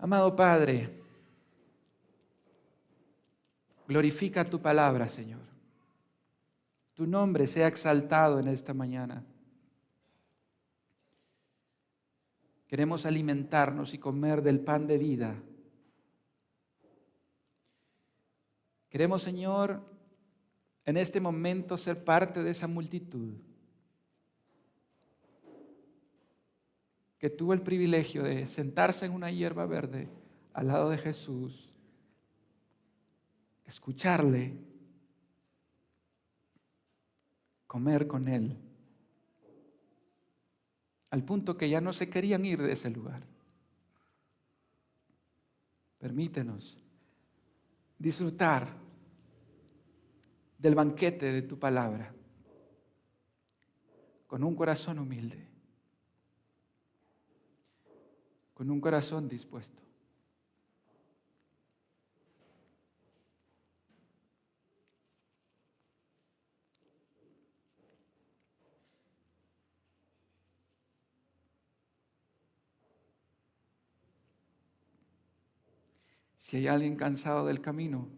Amado Padre, glorifica tu palabra, Señor. Tu nombre sea exaltado en esta mañana. Queremos alimentarnos y comer del pan de vida. Queremos, Señor, en este momento ser parte de esa multitud que tuvo el privilegio de sentarse en una hierba verde al lado de Jesús, escucharle, comer con Él, al punto que ya no se querían ir de ese lugar. Permítenos disfrutar del banquete de tu palabra con un corazón humilde, con un corazón dispuesto. Si hay alguien cansado del camino,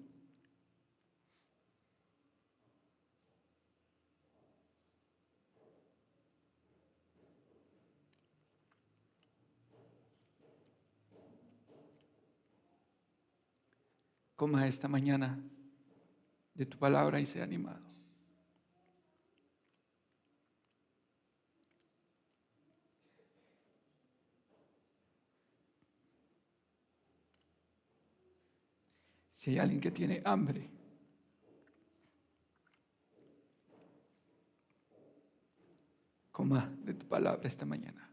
coma esta mañana de tu palabra y sea animado. Si hay alguien que tiene hambre, coma de tu palabra esta mañana.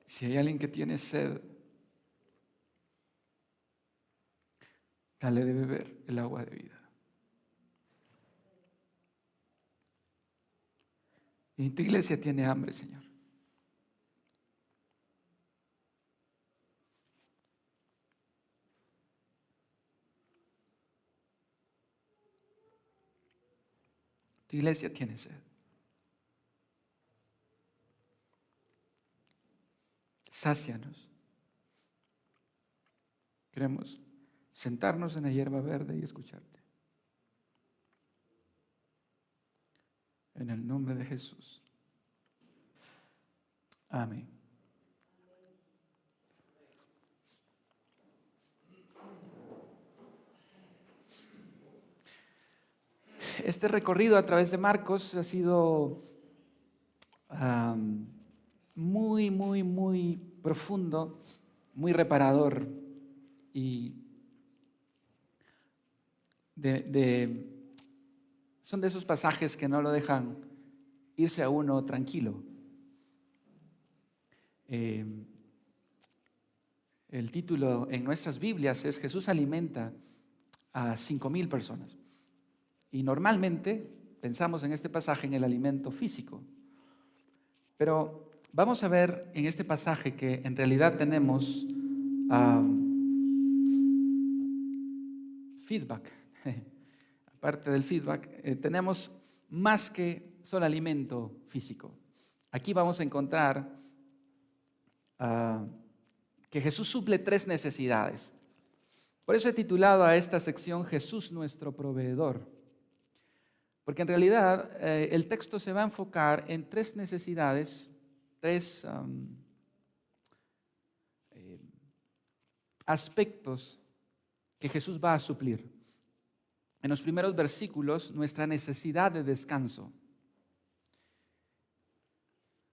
Si hay alguien que tiene sed, dale de beber el agua de vida. Y tu iglesia tiene hambre, Señor. Tu iglesia tiene sed. Sácianos. Queremos sentarnos en la hierba verde y escucharte. En el nombre de Jesús. Amén. Este recorrido a través de Marcos ha sido muy profundo, muy reparador y son de esos pasajes que no lo dejan irse a uno tranquilo. El título en nuestras Biblias es Jesús alimenta a 5,000 personas. Y normalmente pensamos en este pasaje en el alimento físico. Pero vamos a ver en este pasaje que en realidad tenemos feedback. Aparte del feedback, tenemos más que solo alimento físico. Aquí vamos a encontrar que Jesús suple 3 necesidades. Por eso he titulado a esta sección Jesús nuestro proveedor. Porque en realidad el texto se va a enfocar en 3 necesidades, 3 aspectos que Jesús va a suplir. En los primeros versículos, nuestra necesidad de descanso.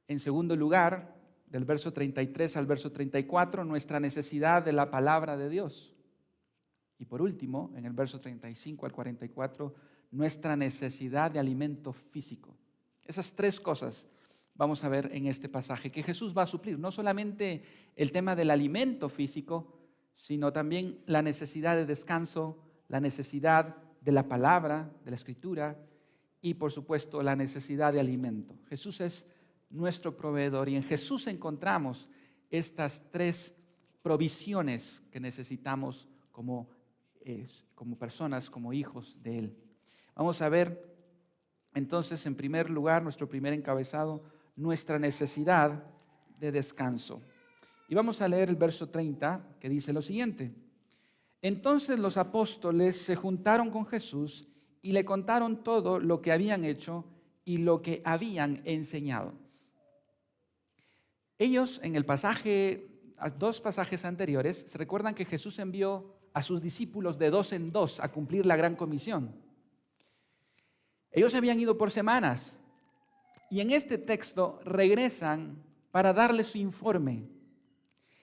En segundo lugar, del verso 33 al verso 34, nuestra necesidad de la palabra de Dios. Y por último, en el verso 35 al 44, nuestra necesidad de alimento físico. Esas 3 cosas vamos a ver en este pasaje que Jesús va a suplir. No solamente el tema del alimento físico, sino también la necesidad de descanso, la necesidad de la palabra, de la escritura y por supuesto la necesidad de alimento. Jesús es nuestro proveedor y en Jesús encontramos estas 3 provisiones que necesitamos como personas, como hijos de Él. Vamos a ver entonces en primer lugar, nuestro primer encabezado, nuestra necesidad de descanso. Y vamos a leer el verso 30, que dice lo siguiente. Entonces los apóstoles se juntaron con Jesús y le contaron todo lo que habían hecho y lo que habían enseñado. Ellos en el pasaje, dos pasajes anteriores, se recuerdan que Jesús envió a sus discípulos de 2 en 2 a cumplir la gran comisión. Ellos habían ido por semanas y en este texto regresan para darles su informe.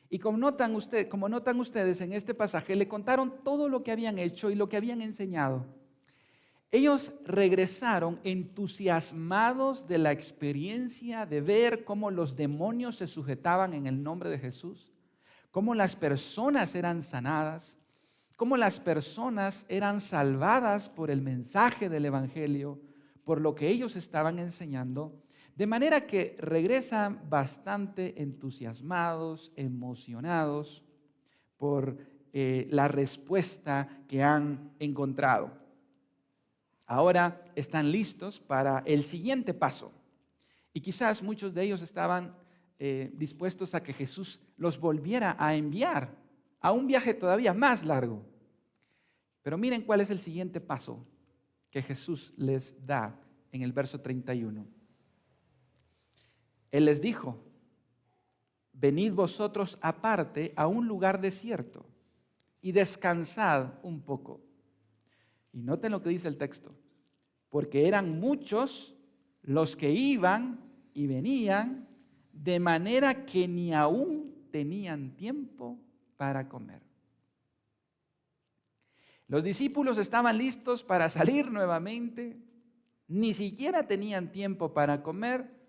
Y como notan ustedes en este pasaje, le contaron todo lo que habían hecho y lo que habían enseñado. Ellos regresaron entusiasmados de la experiencia de ver cómo los demonios se sujetaban en el nombre de Jesús, cómo las personas eran sanadas, cómo las personas eran salvadas por el mensaje del Evangelio, por lo que ellos estaban enseñando, de manera que regresan bastante entusiasmados, emocionados por la respuesta que han encontrado. Ahora están listos para el siguiente paso. Y quizás muchos de ellos estaban dispuestos a que Jesús los volviera a enviar a un viaje todavía más largo. Pero miren cuál es el siguiente paso que Jesús les da en el verso 31. Él les dijo, venid vosotros aparte a un lugar desierto y descansad un poco. Y noten lo que dice el texto, porque eran muchos los que iban y venían, de manera que ni aún tenían tiempo para comer. Los discípulos estaban listos para salir nuevamente, ni siquiera tenían tiempo para comer,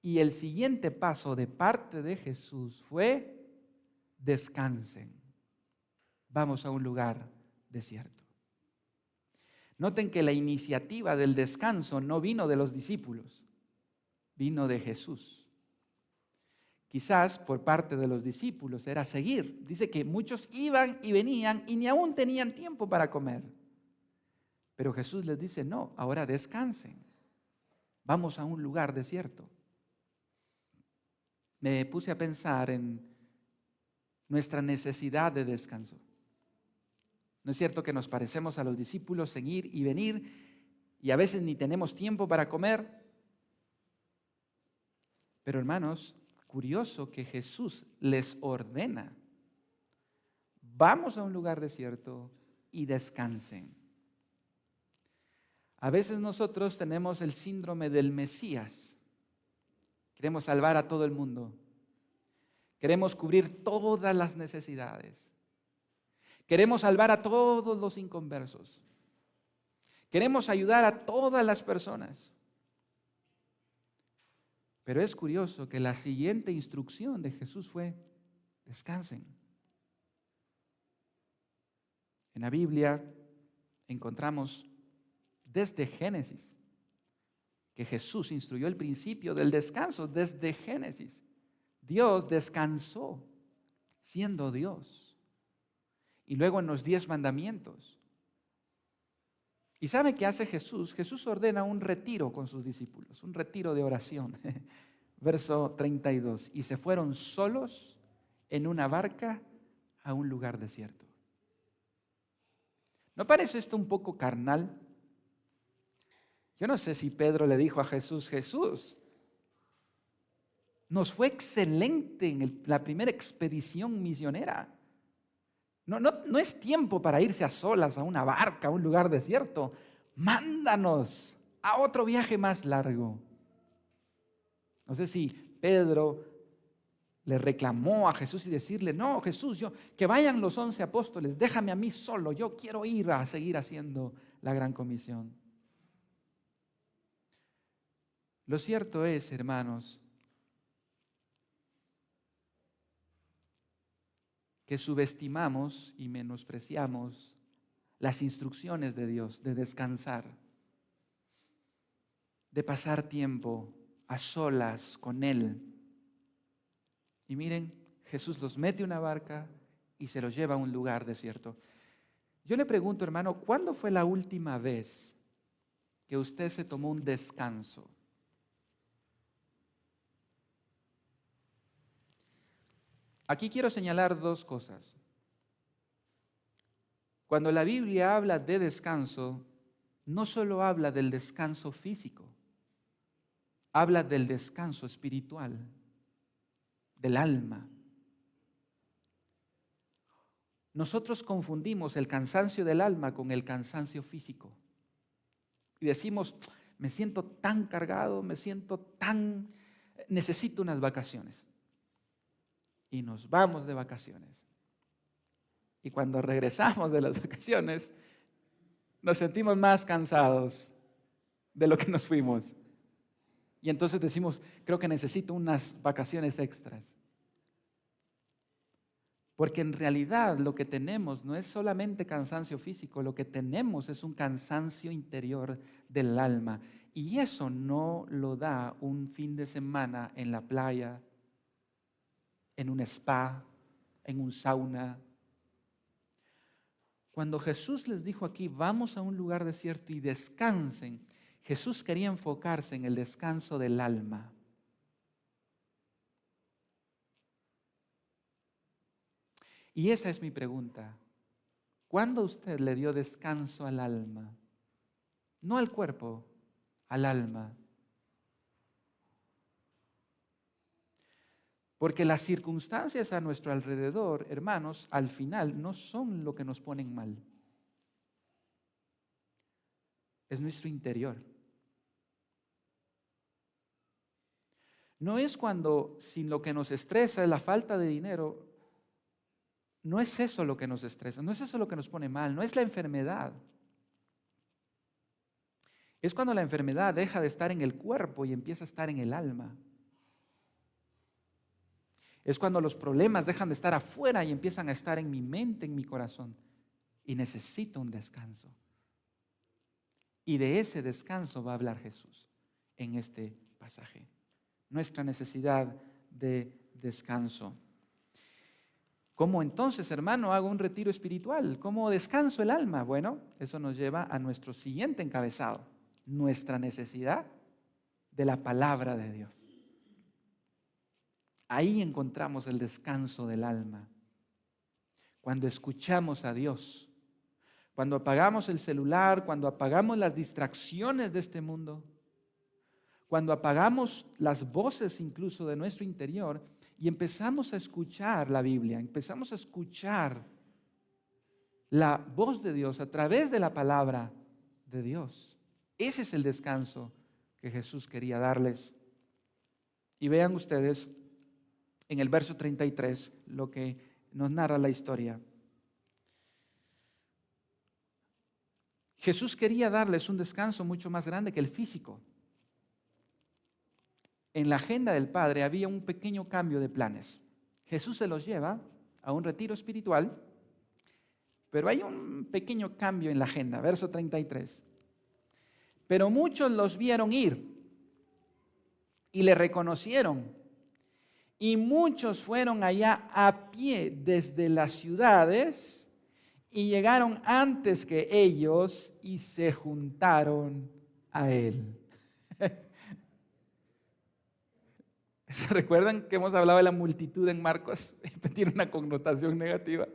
y el siguiente paso de parte de Jesús fue, descansen, vamos a un lugar desierto. Noten que la iniciativa del descanso no vino de los discípulos, vino de Jesús. Quizás por parte de los discípulos era seguir. Dice que muchos iban y venían y ni aún tenían tiempo para comer. Pero Jesús les dice, no, ahora descansen. Vamos a un lugar desierto. Me puse a pensar en nuestra necesidad de descanso. ¿No es cierto que nos parecemos a los discípulos en ir y venir y a veces ni tenemos tiempo para comer? Pero hermanos, curioso que Jesús les ordena, vamos a un lugar desierto y descansen. A veces nosotros tenemos el síndrome del Mesías. Queremos salvar a todo el mundo. Queremos cubrir todas las necesidades. Queremos salvar a todos los inconversos. Queremos ayudar a todas las personas. Pero es curioso que la siguiente instrucción de Jesús fue, descansen. En la Biblia encontramos desde Génesis que Jesús instruyó el principio del descanso. Desde Génesis, Dios descansó siendo Dios. Y luego en los 10 mandamientos. ¿Y sabe qué hace Jesús? Jesús ordena un retiro con sus discípulos, un retiro de oración. Verso 32. Y se fueron solos en una barca a un lugar desierto. ¿No parece esto un poco carnal? Yo no sé si Pedro le dijo a Jesús, Jesús, nos fue excelente en la primera expedición misionera. No es tiempo para irse a solas a una barca, a un lugar desierto. Mándanos a otro viaje más largo. No sé si Pedro le reclamó a Jesús y decirle, no, Jesús, que vayan los 11 apóstoles, déjame a mí solo, yo quiero ir a seguir haciendo la gran comisión. Lo cierto es, hermanos, que subestimamos y menospreciamos las instrucciones de Dios de descansar, de pasar tiempo a solas con Él. Y miren, Jesús los mete en una barca y se los lleva a un lugar desierto. Yo le pregunto, hermano, ¿cuándo fue la última vez que usted se tomó un descanso? Aquí quiero señalar dos cosas. Cuando la Biblia habla de descanso, no solo habla del descanso físico, habla del descanso espiritual, del alma. Nosotros confundimos el cansancio del alma con el cansancio físico. Y decimos, me siento tan cargado, necesito unas vacaciones. Y nos vamos de vacaciones. Y cuando regresamos de las vacaciones, nos sentimos más cansados de lo que nos fuimos. Y entonces decimos, creo que necesito unas vacaciones extras. Porque en realidad lo que tenemos no es solamente cansancio físico, lo que tenemos es un cansancio interior del alma. Y eso no lo da un fin de semana en la playa, en un spa, en un sauna. Cuando Jesús les dijo aquí, vamos a un lugar desierto y descansen, Jesús quería enfocarse en el descanso del alma. Y esa es mi pregunta. ¿Cuándo usted le dio descanso al alma? No al cuerpo, al alma. Porque las circunstancias a nuestro alrededor, hermanos, al final no son lo que nos ponen mal. Es nuestro interior. No es cuando, sin lo que nos estresa, la falta de dinero, no es eso lo que nos estresa, no es eso lo que nos pone mal, no es la enfermedad. Es cuando la enfermedad deja de estar en el cuerpo y empieza a estar en el alma. Es cuando los problemas dejan de estar afuera y empiezan a estar en mi mente, en mi corazón. Y necesito un descanso. Y de ese descanso va a hablar Jesús en este pasaje. Nuestra necesidad de descanso. ¿Cómo entonces, hermano, hago un retiro espiritual? ¿Cómo descanso el alma? Bueno, eso nos lleva a nuestro siguiente encabezado. Nuestra necesidad de la palabra de Dios. Ahí encontramos el descanso del alma. Cuando escuchamos a Dios, cuando apagamos el celular, cuando apagamos las distracciones de este mundo, cuando apagamos las voces incluso de nuestro interior y empezamos a escuchar la Biblia, empezamos a escuchar la voz de Dios a través de la palabra de Dios. Ese es el descanso que Jesús quería darles. Y vean ustedes en el verso 33 lo que nos narra la historia. Jesús quería darles un descanso mucho más grande que el físico. En la agenda del Padre había un pequeño cambio de planes. Jesús se los lleva a un retiro espiritual, pero hay un pequeño cambio en la agenda. Verso 33. Pero muchos los vieron ir y le reconocieron. Y muchos fueron allá a pie desde las ciudades y llegaron antes que ellos y se juntaron a él. ¿Se recuerdan que hemos hablado de la multitud en Marcos? Tiene una connotación negativa.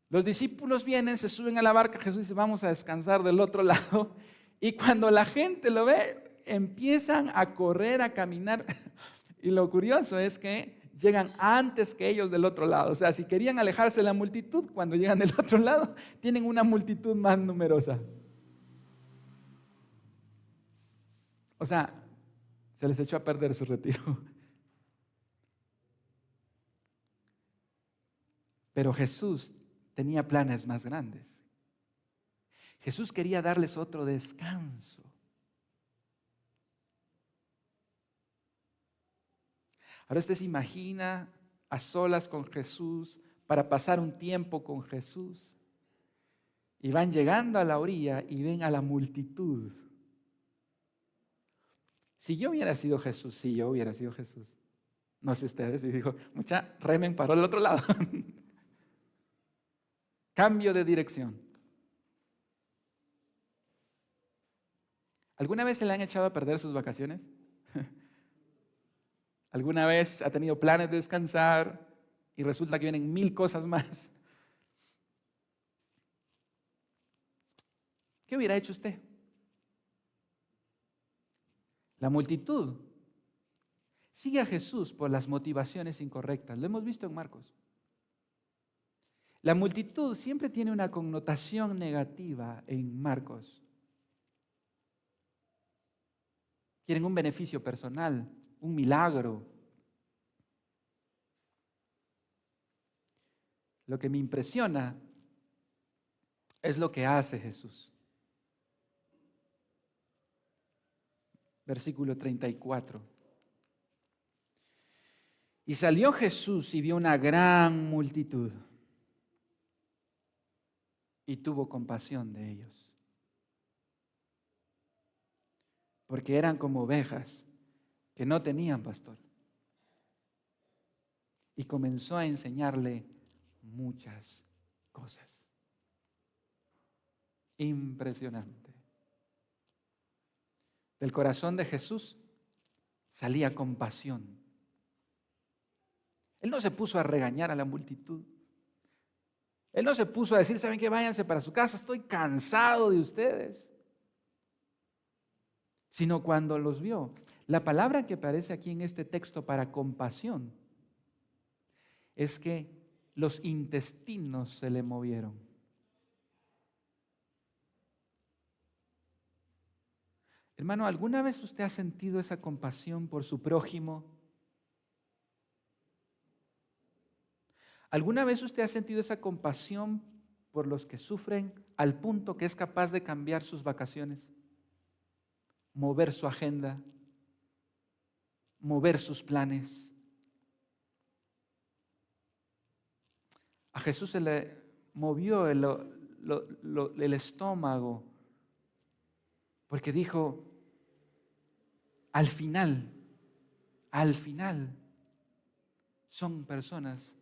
Los discípulos vienen, se suben a la barca, Jesús dice, vamos a descansar del otro lado. Y cuando la gente lo ve, empiezan a correr, a caminar. Y lo curioso es que llegan antes que ellos del otro lado. O sea, si querían alejarse de la multitud, cuando llegan del otro lado, tienen una multitud más numerosa. O sea, se les echó a perder su retiro. Pero Jesús tenía planes más grandes. Jesús quería darles otro descanso. Ahora usted se imagina a solas con Jesús para pasar un tiempo con Jesús. Y van llegando a la orilla y ven a la multitud. Si yo hubiera sido Jesús, no sé ustedes, y dijo, mucha remen paró al otro lado. Cambio de dirección. ¿Alguna vez se le han echado a perder sus vacaciones? ¿Alguna vez ha tenido planes de descansar y resulta que vienen 1000 cosas más? ¿Qué hubiera hecho usted? La multitud sigue a Jesús por las motivaciones incorrectas. Lo hemos visto en Marcos. La multitud siempre tiene una connotación negativa en Marcos. Quieren un beneficio personal, un milagro. Lo que me impresiona es lo que hace Jesús. Versículo 34. Y salió Jesús y vio una gran multitud y tuvo compasión de ellos, porque eran como ovejas que no tenían pastor. Y comenzó a enseñarle muchas cosas. Impresionante. Del corazón de Jesús salía compasión. Él no se puso a regañar a la multitud. Él no se puso a decir, ¿saben qué? Váyanse para su casa, estoy cansado de ustedes. Sino cuando los vio. La palabra que aparece aquí en este texto para compasión es que los intestinos se le movieron. Hermano, ¿alguna vez usted ha sentido esa compasión por su prójimo? ¿Alguna vez usted ha sentido esa compasión por los que sufren al punto que es capaz de cambiar sus vacaciones, mover su agenda, mover sus planes? A Jesús se le movió el estómago porque dijo, al final, son personas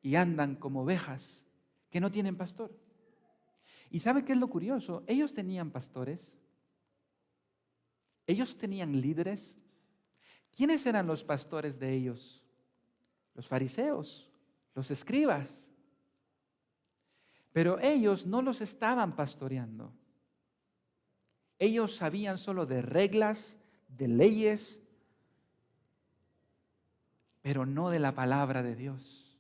y andan como ovejas que no tienen pastor. ¿Y sabe qué es lo curioso? Ellos tenían pastores, ellos tenían líderes. ¿Quiénes eran los pastores de ellos? Los fariseos, los escribas. Pero ellos no los estaban pastoreando. Ellos sabían solo de reglas, de leyes, pero no de la palabra de Dios.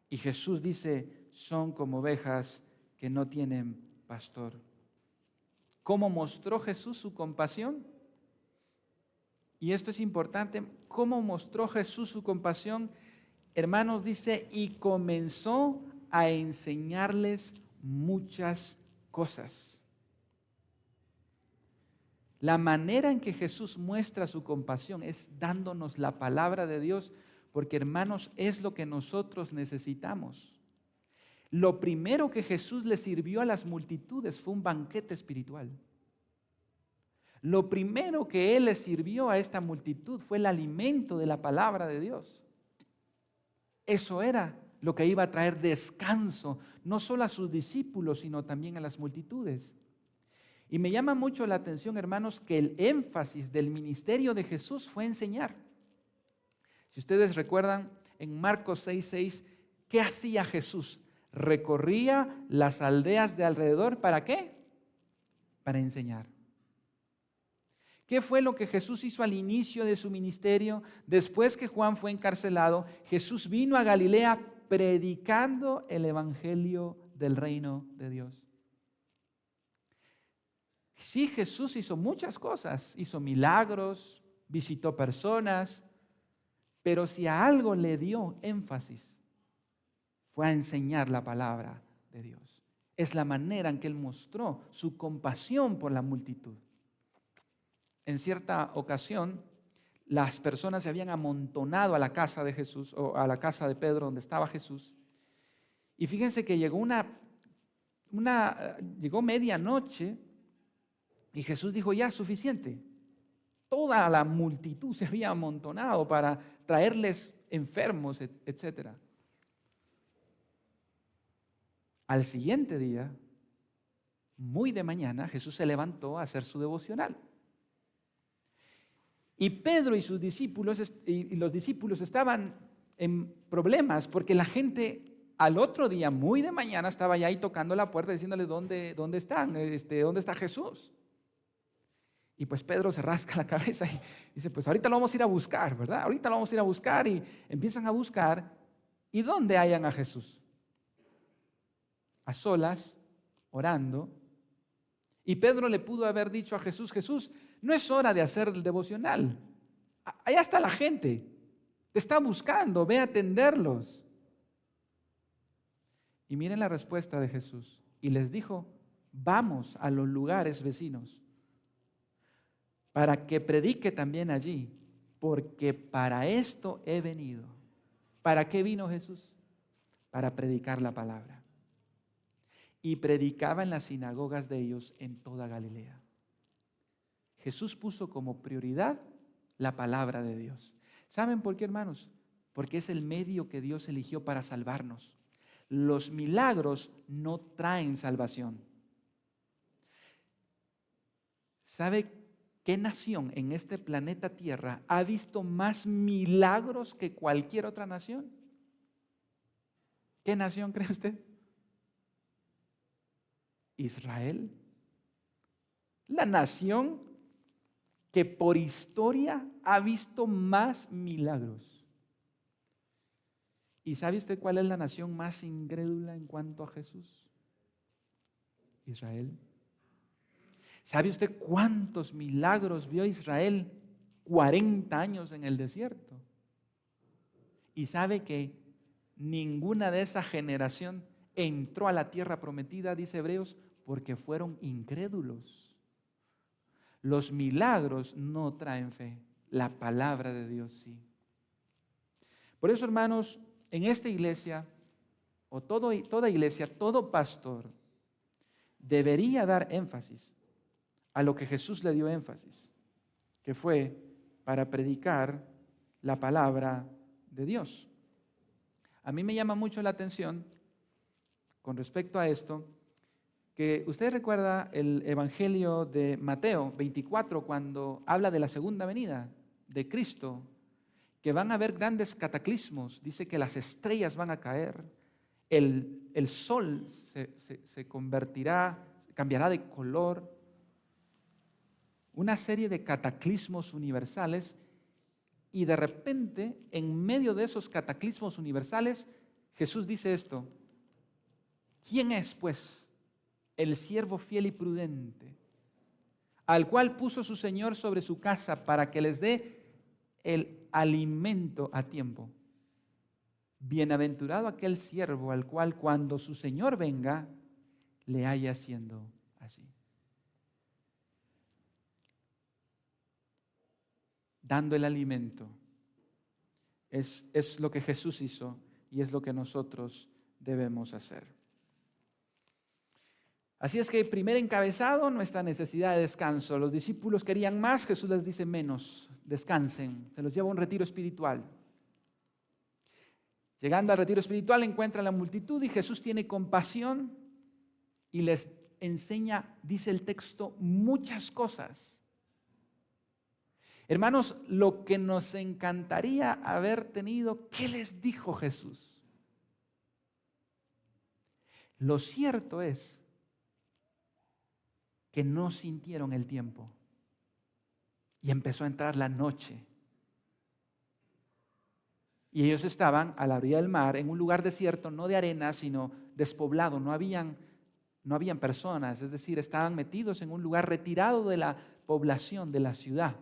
Y Jesús dice, son como ovejas que no tienen pastor. ¿Cómo mostró Jesús su compasión? Y esto es importante. ¿Cómo mostró Jesús su compasión? Hermanos, dice, y comenzó a enseñarles muchas cosas. La manera en que Jesús muestra su compasión es dándonos la palabra de Dios, porque hermanos, es lo que nosotros necesitamos. Lo primero que Jesús le sirvió a las multitudes fue un banquete espiritual. Lo primero que Él le sirvió a esta multitud fue el alimento de la palabra de Dios. Eso era lo que iba a traer descanso, no solo a sus discípulos, sino también a las multitudes. Y me llama mucho la atención, hermanos, que el énfasis del ministerio de Jesús fue enseñar. Si ustedes recuerdan, en Marcos 6:6, ¿qué hacía Jesús? Recorría las aldeas de alrededor, ¿para qué? Para enseñar. ¿Qué fue lo que Jesús hizo al inicio de su ministerio? Después que Juan fue encarcelado, Jesús vino a Galilea predicando el evangelio del reino de Dios. Sí, Jesús hizo muchas cosas, hizo milagros, visitó personas, pero si a algo le dio énfasis, fue a enseñar la palabra de Dios. Es la manera en que Él mostró su compasión por la multitud. En cierta ocasión, las personas se habían amontonado a la casa de Jesús, o a la casa de Pedro donde estaba Jesús, y fíjense que llegó llegó medianoche, y Jesús dijo, ya, suficiente. Toda la multitud se había amontonado para traerles enfermos, etc. Al siguiente día, muy de mañana, Jesús se levantó a hacer su devocional. Y Pedro y sus discípulos y los discípulos estaban en problemas porque la gente al otro día, muy de mañana, estaba ya ahí tocando la puerta diciéndole dónde están, dónde está Jesús. Y pues Pedro se rasca la cabeza y dice, pues ahorita lo vamos a ir a buscar, ¿verdad? Ahorita lo vamos a ir a buscar, y empiezan a buscar. ¿Y dónde hallan a Jesús? A solas, orando. Y Pedro le pudo haber dicho a Jesús, Jesús, no es hora de hacer el devocional. Allá está la gente, te está buscando, ve a atenderlos. Y miren la respuesta de Jesús. Y les dijo, vamos a los lugares vecinos para que predique también allí, porque para esto he venido. ¿Para qué vino Jesús? Para predicar la palabra. Y predicaba en las sinagogas de ellos en toda Galilea. Jesús puso como prioridad la palabra de Dios. ¿Saben por qué, hermanos? Porque es el medio que Dios eligió para salvarnos. Los milagros no traen salvación. ¿Sabe qué nación en este planeta Tierra ha visto más milagros que cualquier otra nación? ¿Qué nación cree usted? Israel. La nación que por historia ha visto más milagros. ¿Y sabe usted cuál es la nación más incrédula en cuanto a Jesús? Israel. ¿Sabe usted cuántos milagros vio Israel 40 años en el desierto? Y sabe que ninguna de esa generación entró a la tierra prometida, dice Hebreos, porque fueron incrédulos. Los milagros no traen fe, la palabra de Dios sí. Por eso, hermanos, en esta iglesia, o toda iglesia, todo pastor debería dar énfasis a lo que Jesús le dio énfasis, que fue para predicar la palabra de Dios. A mí me llama mucho la atención con respecto a esto, que usted recuerda el Evangelio de Mateo 24, cuando habla de la segunda venida de Cristo, que van a haber grandes cataclismos. Dice que las estrellas van a caer, el sol se convertirá, cambiará de color, una serie de cataclismos universales. Y de repente, en medio de esos cataclismos universales, Jesús dice esto: ¿quién es, pues, el siervo fiel y prudente, al cual puso su Señor sobre su casa para que les dé el alimento a tiempo? Bienaventurado aquel siervo al cual cuando su Señor venga, le haya haciendo así. Dando el alimento. Es lo que Jesús hizo y es lo que nosotros debemos hacer. Así es que, primer encabezado, nuestra necesidad de descanso. Los discípulos querían más, Jesús les dice menos, descansen, se los lleva a un retiro espiritual. Llegando al retiro espiritual encuentran la multitud y Jesús tiene compasión y les enseña, dice el texto, muchas cosas. Hermanos, lo que nos encantaría haber tenido, ¿qué les dijo Jesús? Lo cierto es que no sintieron el tiempo y empezó a entrar la noche. Y ellos estaban a la orilla del mar, en un lugar desierto, no de arena, sino despoblado. No habían personas, es decir, estaban metidos en un lugar retirado de la población, de la ciudad.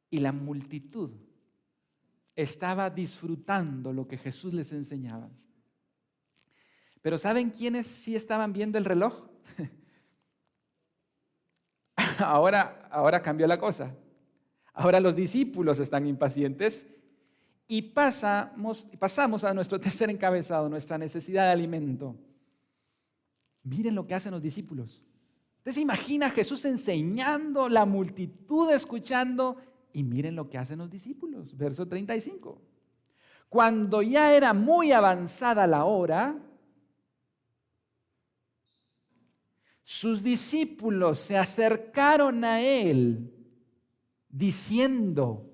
Y la multitud estaba disfrutando lo que Jesús les enseñaba. Pero ¿saben quiénes sí estaban viendo el reloj? Ahora cambió la cosa. Ahora los discípulos están impacientes y pasamos a nuestro tercer encabezado, nuestra necesidad de alimento. Miren lo que hacen los discípulos. ¿Usted se imagina a Jesús enseñando, la multitud escuchando? Y miren lo que hacen los discípulos. Verso 35. Cuando ya era muy avanzada la hora, sus discípulos se acercaron a él diciendo: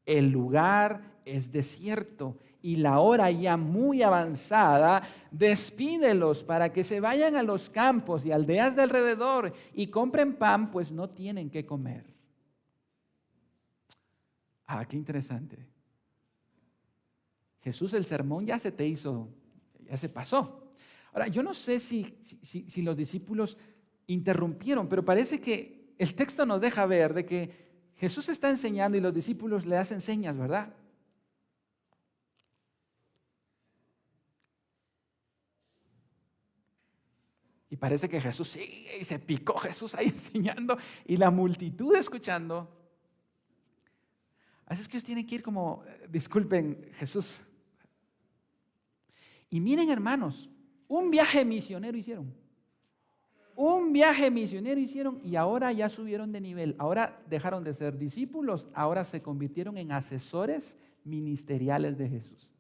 el lugar es desierto y la hora ya muy avanzada, despídelos para que se vayan a los campos y aldeas de alrededor y compren pan, pues no tienen qué comer. Ah, qué interesante. Jesús, el sermón ya se te hizo, ya se pasó. Ahora, yo no sé si los discípulos interrumpieron, pero parece que el texto nos deja ver de que Jesús está enseñando y los discípulos le hacen señas, ¿verdad? Y parece que Jesús sigue y se picó Jesús ahí enseñando y la multitud escuchando. Así es que ellos tienen que ir como, disculpen, Jesús. Y miren, hermanos, un viaje misionero hicieron. Un viaje misionero hicieron y ahora ya subieron de nivel. Ahora dejaron de ser discípulos, ahora se convirtieron en asesores ministeriales de Jesús.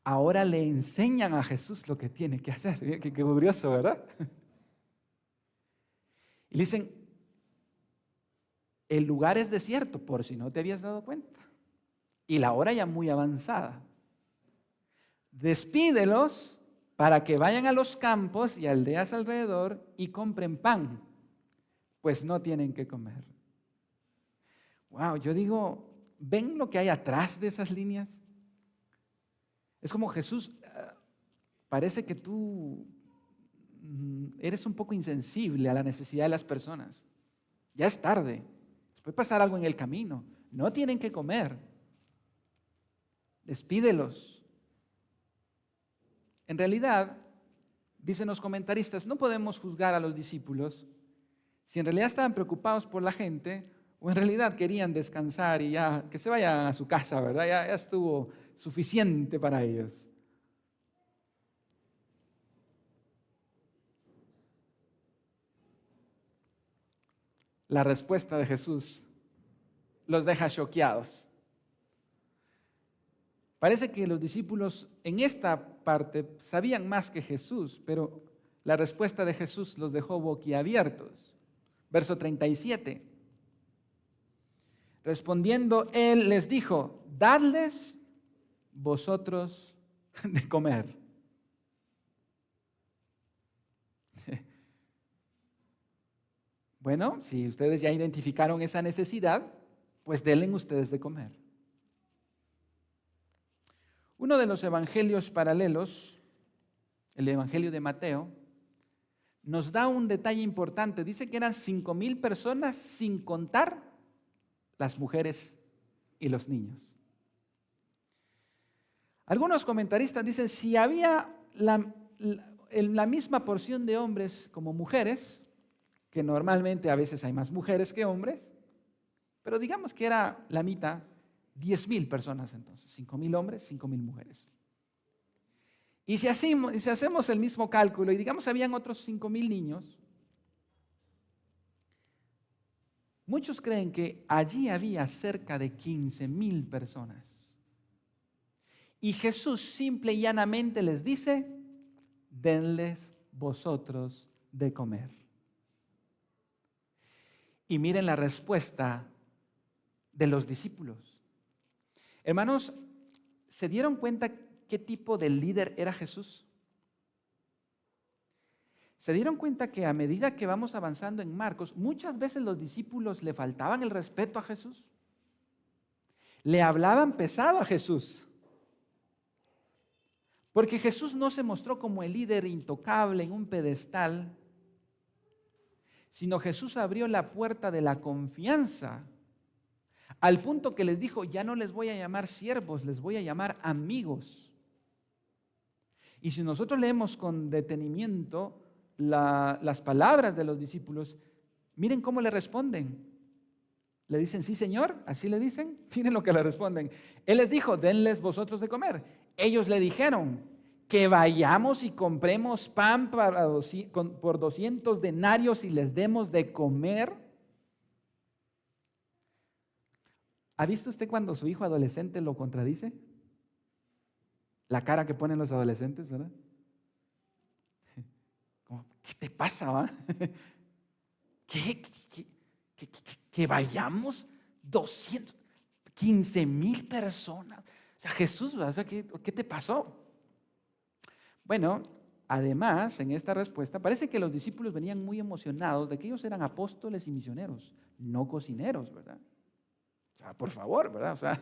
Ahora le enseñan a Jesús lo que tiene que hacer. Qué curioso, ¿verdad? Y le dicen: el lugar es desierto, por si no te habías dado cuenta. Y la hora ya muy avanzada. Despídelos para que vayan a los campos y aldeas alrededor y compren pan, pues no tienen que comer. Wow, yo digo, ¿ven lo que hay atrás de esas líneas? Es como Jesús, parece que tú eres un poco insensible a la necesidad de las personas. Ya es tarde, puede pasar algo en el camino, no tienen que comer. Despídelos. En realidad, dicen los comentaristas, no podemos juzgar a los discípulos si en realidad estaban preocupados por la gente o en realidad querían descansar y ya que se vayan a su casa, ¿verdad? Ya estuvo suficiente para ellos. La respuesta de Jesús los deja choqueados. Parece que los discípulos en esta parte sabían más que Jesús, pero la respuesta de Jesús los dejó boquiabiertos. Verso 37. Respondiendo él les dijo: dadles vosotros de comer. Bueno, si ustedes ya identificaron esa necesidad, pues denle ustedes de comer. Uno de los evangelios paralelos, el evangelio de Mateo, nos da un detalle importante. Dice que eran 5,000 personas sin contar las mujeres y los niños. Algunos comentaristas dicen, si había la misma porción de hombres como mujeres, que normalmente a veces hay más mujeres que hombres, pero digamos que era la mitad, 10,000 personas entonces, 5,000 hombres, 5,000 mujeres. Y si hacemos el mismo cálculo y digamos habían otros 5,000 niños, muchos creen que allí había cerca de 15,000 personas. Y Jesús simple y llanamente les dice: denles vosotros de comer. Y miren la respuesta de los discípulos. Hermanos, ¿se dieron cuenta qué tipo de líder era Jesús? ¿Se dieron cuenta que a medida que vamos avanzando en Marcos, muchas veces los discípulos le faltaban el respeto a Jesús? Le hablaban pesado a Jesús. Porque Jesús no se mostró como el líder intocable en un pedestal, sino Jesús abrió la puerta de la confianza al punto que les dijo: ya no les voy a llamar siervos, les voy a llamar amigos. Y si nosotros leemos con detenimiento las palabras de los discípulos, miren cómo le responden. Le dicen: sí, Señor, así le dicen. Miren lo que le responden. Él les dijo: denles vosotros de comer. Ellos le dijeron: que vayamos y compremos pan por 200 denarios y les demos de comer. ¿Ha visto usted cuando su hijo adolescente lo contradice? La cara que ponen los adolescentes, ¿verdad? ¿Qué te pasa, va? Que vayamos 215,000 personas. O sea, Jesús, o sea, ¿qué te pasó? Bueno, además, en esta respuesta, parece que los discípulos venían muy emocionados de que ellos eran apóstoles y misioneros, no cocineros, ¿verdad? O sea, por favor, ¿verdad? O sea,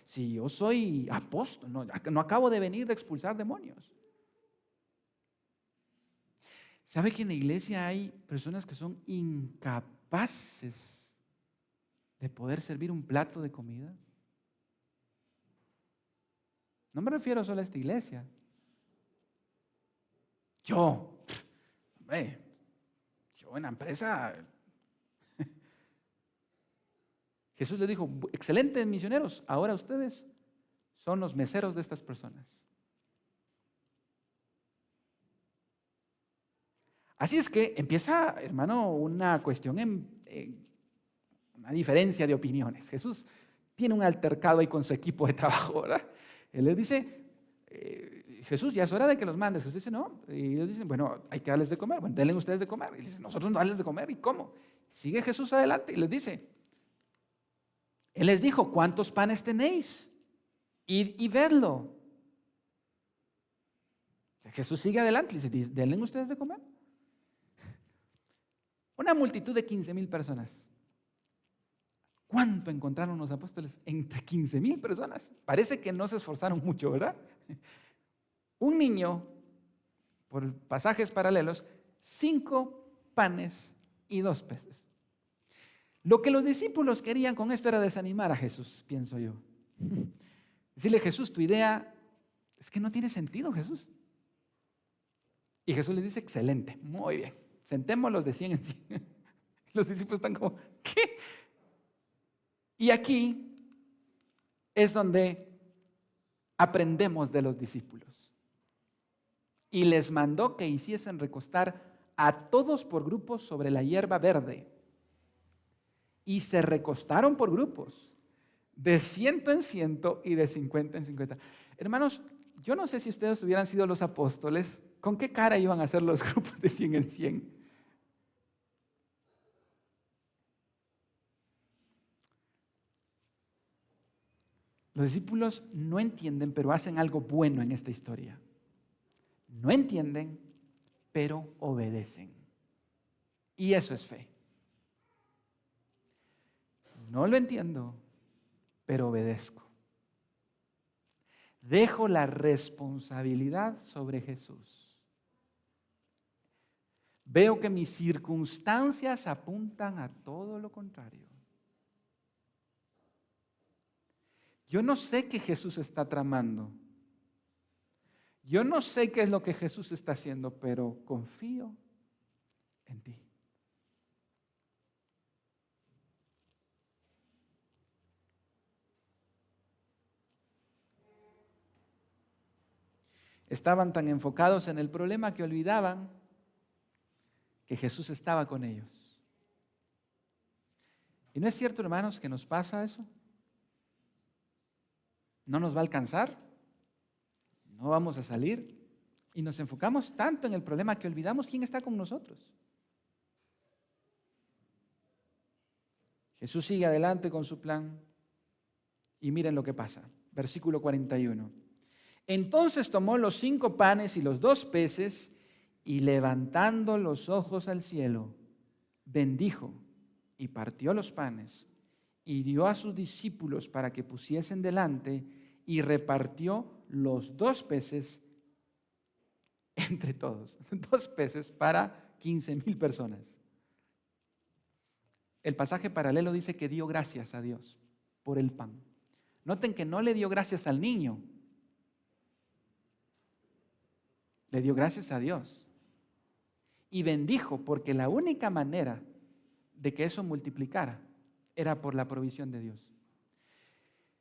si yo soy apóstol, no acabo de venir de expulsar demonios. ¿Sabe que en la iglesia hay personas que son incapaces de poder servir un plato de comida? No me refiero solo a esta iglesia. Yo en la empresa, Jesús le dijo, excelentes misioneros, ahora ustedes son los meseros de estas personas. Así es que empieza, hermano, una cuestión, una diferencia de opiniones. Jesús tiene un altercado ahí con su equipo de trabajo, ¿verdad? Él les dice, Jesús, ya es hora de que los mandes. Jesús dice, no. Y ellos dicen, bueno, hay que darles de comer. Bueno, denle ustedes de comer. Y dicen, nosotros no darles de comer. ¿Y cómo? Sigue Jesús adelante y les dice, Él les dijo, ¿cuántos panes tenéis? Id y vedlo. Jesús sigue adelante y dice, denle ustedes de comer. Una multitud de 15,000 personas. ¿Cuánto encontraron los apóstoles? Entre 15,000 personas. Parece que no se esforzaron mucho, ¿verdad? Un niño, por pasajes paralelos, 5 panes y 2 peces. Lo que los discípulos querían con esto era desanimar a Jesús, pienso yo. Decirle, Jesús, tu idea es que no tiene sentido, Jesús. Y Jesús les dice, excelente, muy bien. Sentémoslos de 100 en 100. Los discípulos están como, ¿qué? Y aquí es donde aprendemos de los discípulos. Y les mandó que hiciesen recostar a todos por grupos sobre la hierba verde. Y se recostaron por grupos, de 100 en 100 y de 50 en 50. Hermanos, yo no sé si ustedes hubieran sido los apóstoles, ¿con qué cara iban a hacer los grupos de 100 en 100? Los discípulos no entienden, pero hacen algo bueno en esta historia. No entienden, pero obedecen. Y eso es fe. No lo entiendo, pero obedezco. Dejo la responsabilidad sobre Jesús. Veo que mis circunstancias apuntan a todo lo contrario. Yo no sé qué Jesús está tramando. Yo no sé qué es lo que Jesús está haciendo, pero confío en ti. Estaban tan enfocados en el problema que olvidaban que Jesús estaba con ellos. ¿Y no es cierto, hermanos, que nos pasa eso? No nos va a alcanzar, no vamos a salir y nos enfocamos tanto en el problema que olvidamos quién está con nosotros. Jesús sigue adelante con su plan y miren lo que pasa. Versículo 41. Entonces tomó los 5 panes y los 2 peces y levantando los ojos al cielo, bendijo y partió los panes y dio a sus discípulos para que pusiesen delante y repartió los 2 peces entre todos. 2 peces para 15,000 personas. El pasaje paralelo dice que dio gracias a Dios por el pan. Noten que no le dio gracias al niño, le dio gracias a Dios. Y bendijo porque la única manera de que eso multiplicara era por la provisión de Dios.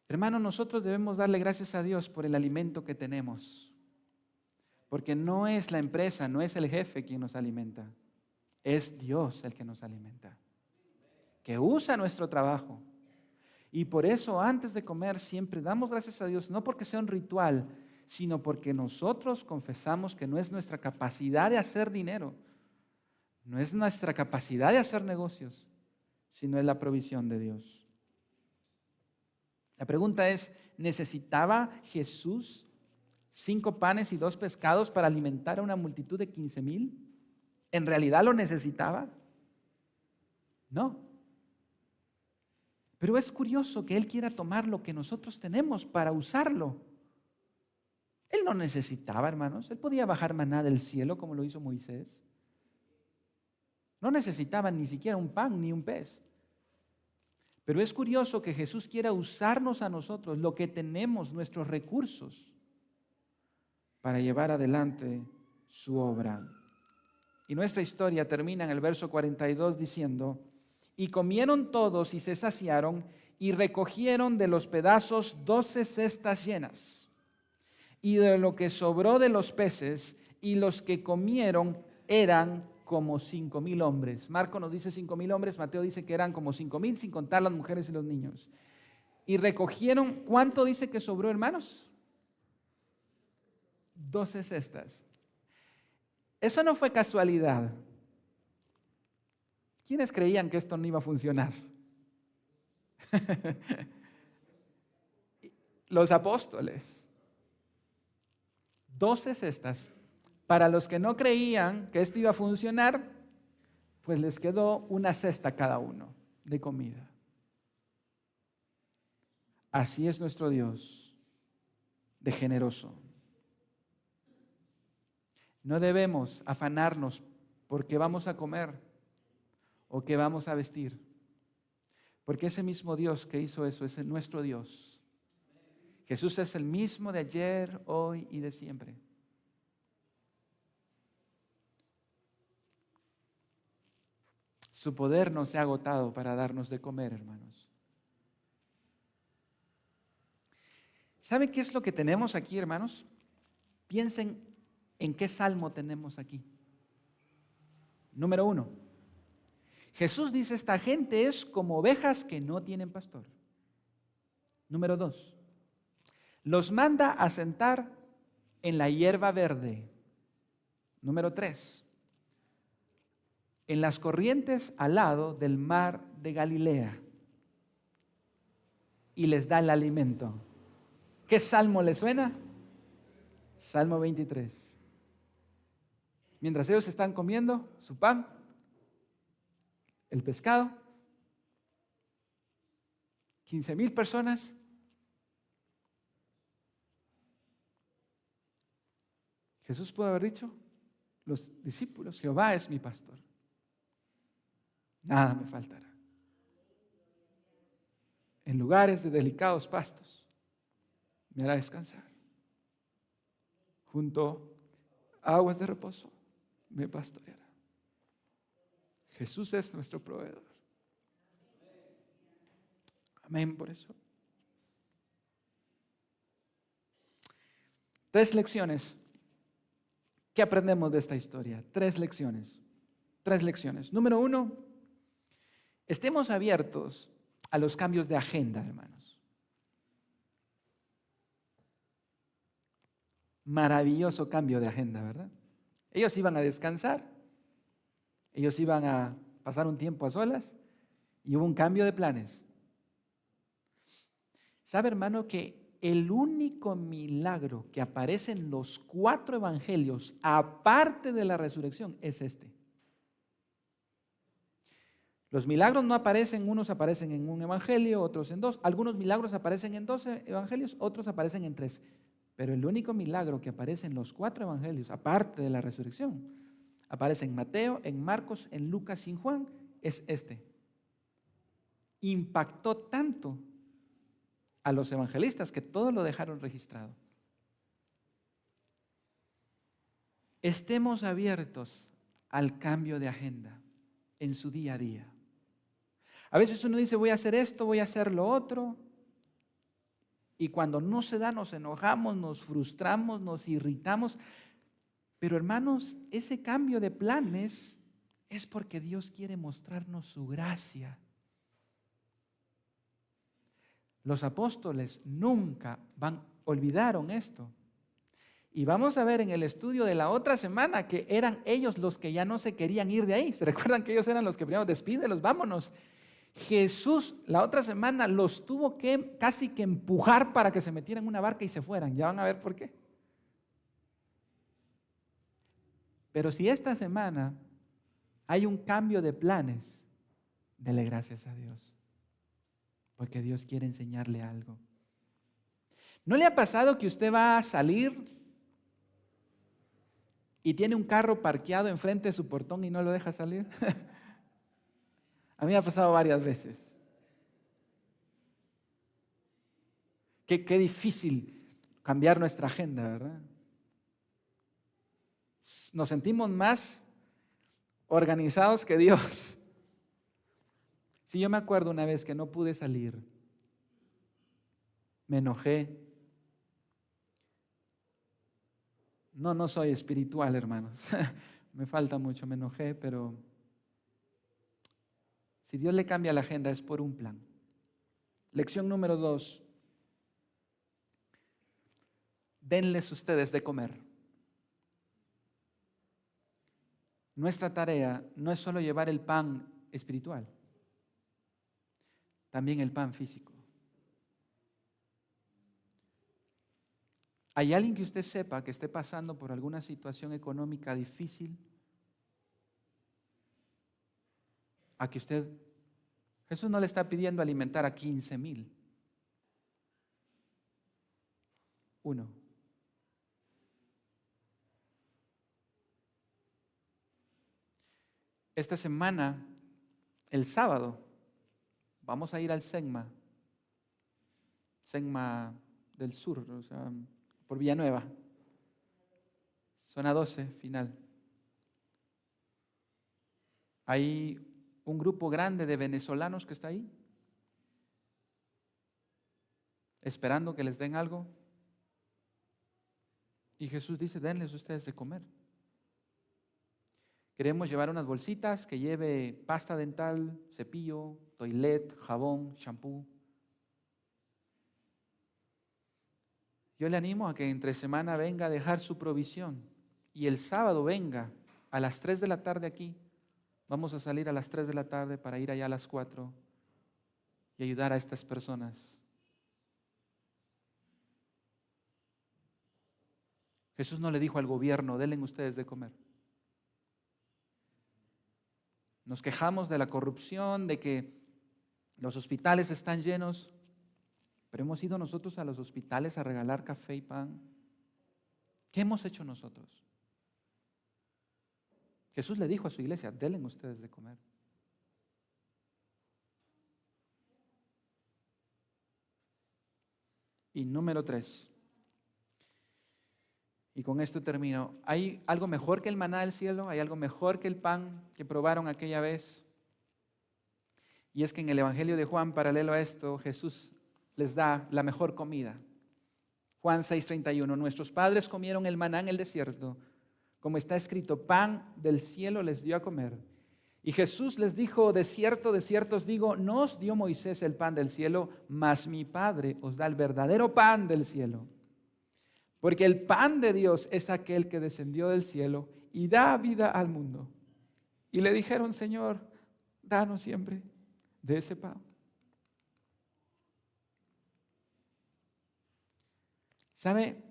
Hermanos, nosotros debemos darle gracias a Dios por el alimento que tenemos. Porque no es la empresa, no es el jefe quien nos alimenta. Es Dios el que nos alimenta. Que usa nuestro trabajo. Y por eso antes de comer siempre damos gracias a Dios, no porque sea un ritual, sino porque nosotros confesamos que no es nuestra capacidad de hacer dinero, no es nuestra capacidad de hacer negocios, sino es la provisión de Dios. La pregunta es, ¿necesitaba Jesús 5 panes y 2 pescados para alimentar a una multitud de 15,000? ¿En realidad lo necesitaba? No. Pero es curioso que Él quiera tomar lo que nosotros tenemos para usarlo. Él no necesitaba, hermanos. Él podía bajar maná del cielo como lo hizo Moisés. No necesitaba ni siquiera un pan ni un pez. Pero es curioso que Jesús quiera usarnos a nosotros, lo que tenemos, nuestros recursos, para llevar adelante su obra. Y nuestra historia termina en el verso 42 diciendo: y comieron todos y se saciaron y recogieron de los pedazos 12 cestas llenas. Y de lo que sobró de los peces, y los que comieron eran como 5,000 hombres. Marco nos dice 5,000 hombres, Mateo dice que eran como 5,000 sin contar las mujeres y los niños. Y recogieron, ¿cuánto dice que sobró, hermanos? 12 cestas. Eso no fue casualidad. ¿Quiénes creían que esto no iba a funcionar? Los apóstoles. 12 cestas. Para los que no creían que esto iba a funcionar, pues les quedó una cesta cada uno de comida. Así es nuestro Dios, de generoso. No debemos afanarnos porque vamos a comer o que vamos a vestir, porque ese mismo Dios que hizo eso es nuestro Dios. Jesús es el mismo de ayer, hoy y de siempre. Su poder no se ha agotado para darnos de comer, hermanos. ¿Saben qué es lo que tenemos aquí, hermanos? Piensen en qué salmo tenemos aquí. Número 1. Jesús dice: esta gente es como ovejas que no tienen pastor. Número 2. Los manda a sentar en la hierba verde. Número 3. En las corrientes al lado del mar de Galilea. Y les da el alimento. ¿Qué salmo les suena? Salmo 23. Mientras ellos están comiendo su pan, el pescado, 15,000 personas. Jesús pudo haber dicho: los discípulos, Jehová es mi pastor, nada me faltará. En lugares de delicados pastos me hará descansar. Junto a aguas de reposo me pastoreará. Jesús es nuestro proveedor. Amén por eso. 3 lecciones. ¿Qué aprendemos de esta historia? 3 lecciones. 3 lecciones. Número 1, estemos abiertos a los cambios de agenda, hermanos. Maravilloso cambio de agenda, ¿verdad? Ellos iban a descansar, ellos iban a pasar un tiempo a solas y hubo un cambio de planes. ¿Sabe, hermano, que el único milagro que aparece en los 4 evangelios, aparte de la resurrección, es este? Los milagros no aparecen, unos aparecen en un evangelio, otros en 2. Algunos milagros aparecen en 12 evangelios, otros aparecen en 3. Pero el único milagro que aparece en los 4 evangelios, aparte de la resurrección, aparece en Mateo, en Marcos, en Lucas y en Juan, es este. Impactó tanto a los evangelistas que todo lo dejaron registrado. Estemos abiertos al cambio de agenda en su día a día. A veces uno dice: voy a hacer esto, voy a hacer lo otro. Y cuando no se da, nos enojamos, nos frustramos, nos irritamos. Pero hermanos, ese cambio de planes es porque Dios quiere mostrarnos su gracia. Los apóstoles nunca olvidaron esto. Y vamos a ver en el estudio de la otra semana que eran ellos los que ya no se querían ir de ahí. ¿Se recuerdan que ellos eran los que primero despídelos, vámonos? Jesús la otra semana los tuvo que casi que empujar para que se metieran en una barca y se fueran. Ya van a ver por qué. Pero si esta semana hay un cambio de planes, dele gracias a Dios, porque Dios quiere enseñarle algo. ¿No le ha pasado que usted va a salir y tiene un carro parqueado enfrente de su portón y no lo deja salir? A mí me ha pasado varias veces. Qué difícil cambiar nuestra agenda, ¿verdad? Nos sentimos más organizados que Dios. Si yo me acuerdo una vez que no pude salir, me enojé. No soy espiritual, hermanos. Me falta mucho, me enojé, pero si Dios le cambia la agenda es por un plan. Lección número 2. Denles ustedes de comer. Nuestra tarea no es solo llevar el pan espiritual, también el pan físico. ¿Hay alguien que usted sepa que esté pasando por alguna situación económica difícil? A que usted, Jesús no le está pidiendo alimentar a 15,000. Uno. Esta semana, el sábado, vamos a ir al Senma del Sur, o sea, por Villanueva, zona 12, final. Hay un grupo grande de venezolanos que está ahí, esperando que les den algo. Y Jesús dice, denles ustedes de comer. Queremos llevar unas bolsitas que lleve pasta dental, cepillo, toilet, jabón, shampoo. Yo le animo a que entre semana venga a dejar su provisión y el sábado venga a las 3 de la tarde aquí. Vamos a salir a las 3 de la tarde para ir allá a las 4 y ayudar a estas personas. Jesús no le dijo al gobierno, denle ustedes de comer. Nos quejamos de la corrupción, de que los hospitales están llenos, pero hemos ido nosotros a los hospitales a regalar café y pan. ¿Qué hemos hecho nosotros? Jesús le dijo a su iglesia, denle ustedes de comer. Y número 3, y con esto termino, ¿hay algo mejor que el maná del cielo? ¿Hay algo mejor que el pan que probaron aquella vez? Y es que en el Evangelio de Juan, paralelo a esto, Jesús les da la mejor comida. Juan 6:31, nuestros padres comieron el maná en el desierto, como está escrito, pan del cielo les dio a comer. Y Jesús les dijo, de cierto os digo, no os dio Moisés el pan del cielo, mas mi Padre os da el verdadero pan del cielo. Porque el pan de Dios es aquel que descendió del cielo y da vida al mundo. Y le dijeron, Señor, danos siempre de ese pan. ¿Sabe?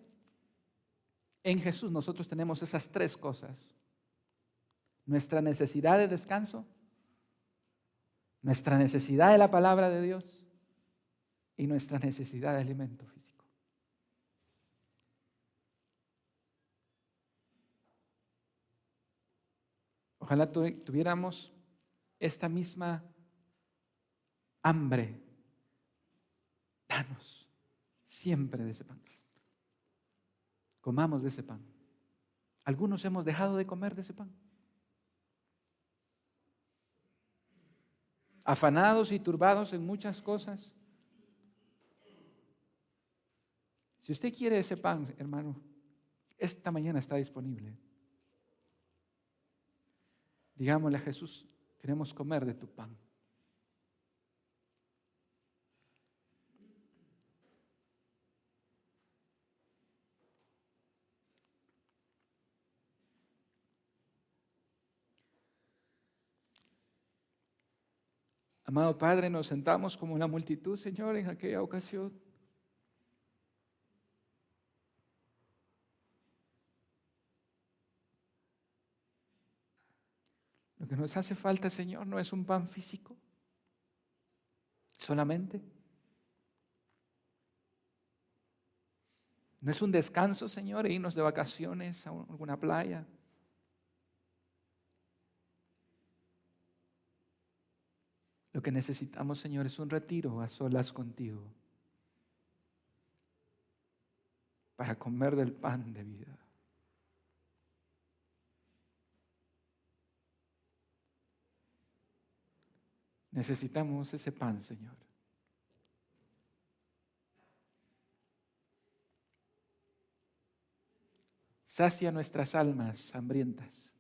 En Jesús nosotros tenemos esas 3 cosas. Nuestra necesidad de descanso, nuestra necesidad de la palabra de Dios y nuestra necesidad de alimento físico. Ojalá tuviéramos esta misma hambre. Danos siempre de ese pan. Comamos de ese pan. Algunos hemos dejado de comer de ese pan. Afanados y turbados en muchas cosas. Si usted quiere ese pan, hermano, esta mañana está disponible. Digámosle a Jesús, queremos comer de tu pan. Amado Padre, nos sentamos como la multitud, Señor, en aquella ocasión. Lo que nos hace falta, Señor, no es un pan físico solamente. No es un descanso, Señor, e irnos de vacaciones a alguna playa. Lo que necesitamos, Señor, es un retiro a solas contigo para comer del pan de vida. Necesitamos ese pan, Señor. Sacia nuestras almas hambrientas.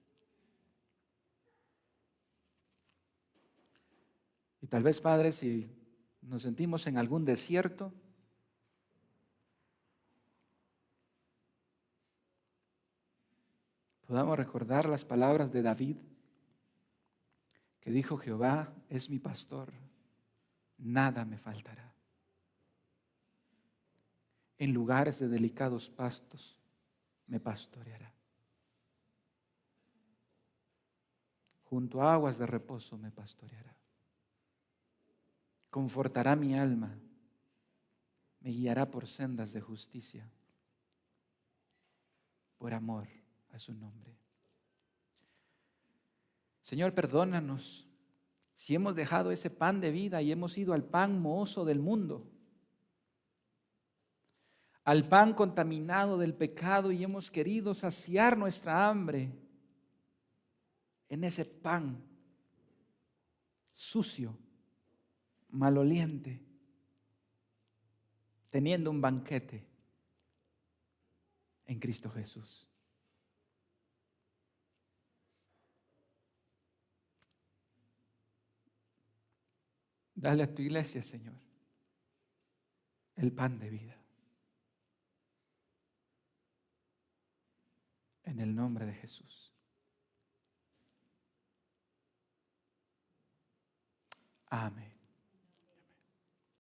Y tal vez, Padre, si nos sentimos en algún desierto, podamos recordar las palabras de David, que dijo: Jehová es mi pastor, nada me faltará. En lugares de delicados pastos me pastoreará. Junto a aguas de reposo me pastoreará. Confortará mi alma, me guiará por sendas de justicia, por amor a su nombre. Señor, perdónanos si hemos dejado ese pan de vida y hemos ido al pan mohoso del mundo, al pan contaminado del pecado, y hemos querido saciar nuestra hambre en ese pan sucio, maloliente, teniendo un banquete en Cristo Jesús. Dale a tu iglesia, Señor, el pan de vida. En el nombre de Jesús. Amén.